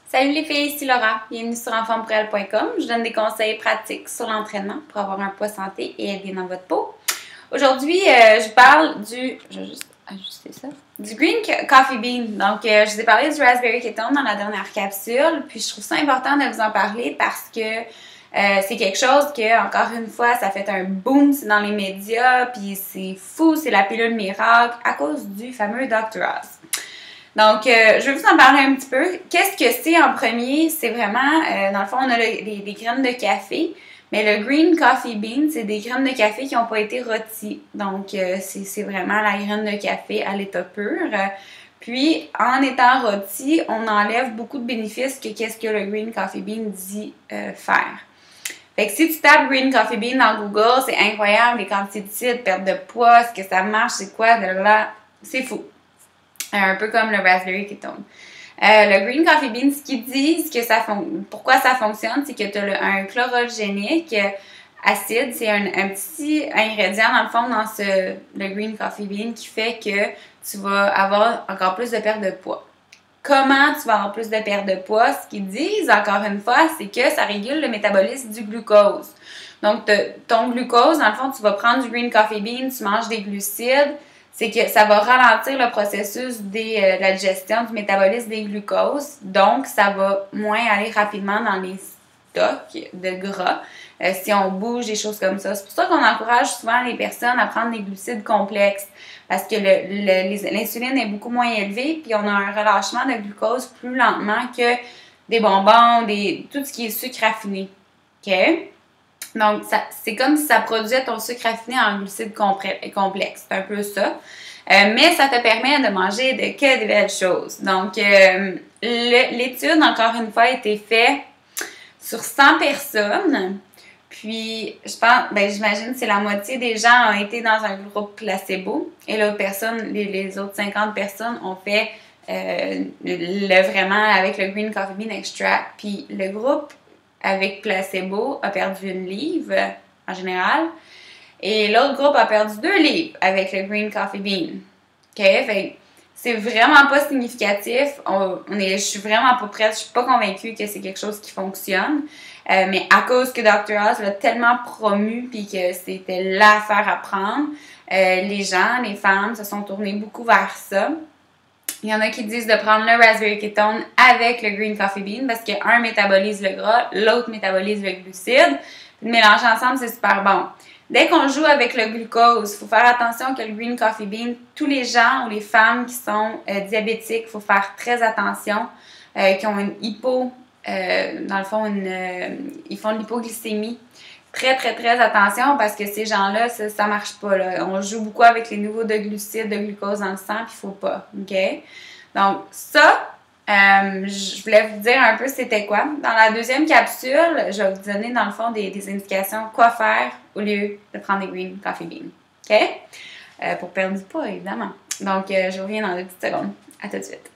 Salut les filles, ici Laura. Bienvenue sur enformepourelle.com. Je donne des conseils pratiques sur l'entraînement pour avoir un poids santé et être bien dans votre peau. Aujourd'hui, je parle du... Je vais juste ajuster ça. Du Green Coffee Bean. Donc, je vous ai parlé du Raspberry Ketone dans la dernière capsule. Puis, je trouve ça important de vous en parler parce que c'est quelque chose que, encore une fois, ça fait un boom dans les médias. Puis, c'est fou, c'est la pilule miracle à cause du fameux Dr. Oz. Donc, je vais vous en parler un petit peu. Qu'est-ce que c'est en premier? C'est vraiment, dans le fond, on a les graines de café, mais le Green Coffee Bean, c'est des graines de café qui n'ont pas été rôties. Donc, c'est vraiment la graine de café à l'état pur. Puis, en étant rôti, on enlève beaucoup de bénéfices que qu'est-ce que le Green Coffee Bean dit faire. Fait que si tu tapes Green Coffee Bean dans Google, c'est incroyable, les quantités de titres, perte de poids, ce que ça marche, c'est quoi, de là, c'est fou. Un peu comme le Raspberry Ketone. Le Green Coffee Bean, ce qu'ils disent, pourquoi ça fonctionne, c'est que tu as un chlorogénique acide. C'est un petit ingrédient, dans le fond, dans le Green Coffee Bean qui fait que tu vas avoir encore plus de perte de poids. Comment tu vas avoir plus de perte de poids? Ce qu'ils disent, encore une fois, c'est que ça régule le métabolisme du glucose. Donc, ton glucose, dans le fond, tu vas prendre du Green Coffee Bean, tu manges des glucides, c'est que ça va ralentir le processus de la digestion, du métabolisme des glucoses. Donc, ça va moins aller rapidement dans les stocks de gras si on bouge, des choses comme ça. C'est pour ça qu'on encourage souvent les personnes à prendre des glucides complexes parce que l'insuline est beaucoup moins élevée puis on a un relâchement de glucose plus lentement que des bonbons, tout ce qui est sucre raffiné. OK? Donc, c'est comme si ça produisait ton sucre raffiné en glucides complexes. C'est un peu ça. Mais ça te permet de manger que des belles choses. Donc, l'étude, encore une fois, a été faite sur 100 personnes. Puis, j'imagine que c'est la moitié des gens ont été dans un groupe placebo. Et l'autre personne, les autres 50 personnes ont fait vraiment avec le Green Coffee Bean Extract. Puis, le groupe avec placebo a perdu 1 livre en général. Et l'autre groupe a perdu 2 livres avec le Green Coffee Bean. OK? Fait c'est vraiment pas significatif. Je suis vraiment pas prête. Je suis pas convaincue que c'est quelque chose qui fonctionne. Mais à cause que Dr. Oz l'a tellement promu puis que c'était l'affaire à prendre, les gens, les femmes se sont tournées beaucoup vers ça. Il y en a qui disent de prendre le Raspberry Ketone avec le Green Coffee Bean parce qu'un métabolise le gras, l'autre métabolise le glucide. Puis de mélanger ensemble, c'est super bon. Dès qu'on joue avec le glucose, il faut faire attention que le Green Coffee Bean, tous les gens ou les femmes qui sont diabétiques, il faut faire très attention, qui ont une dans le fond, ils font de l'hypoglycémie. Très, très, très attention parce que ces gens-là, ça marche pas. Là. On joue beaucoup avec les niveaux de glucides, de glucose dans le sang, puis il faut pas. OK? Donc, ça, je voulais vous dire un peu c'était quoi. Dans la deuxième capsule, je vais vous donner, dans le fond, des indications quoi faire au lieu de prendre des Green Coffee Bean. OK? Pour perdre du poids, évidemment. Donc, je reviens dans 2 petites secondes. À tout de suite.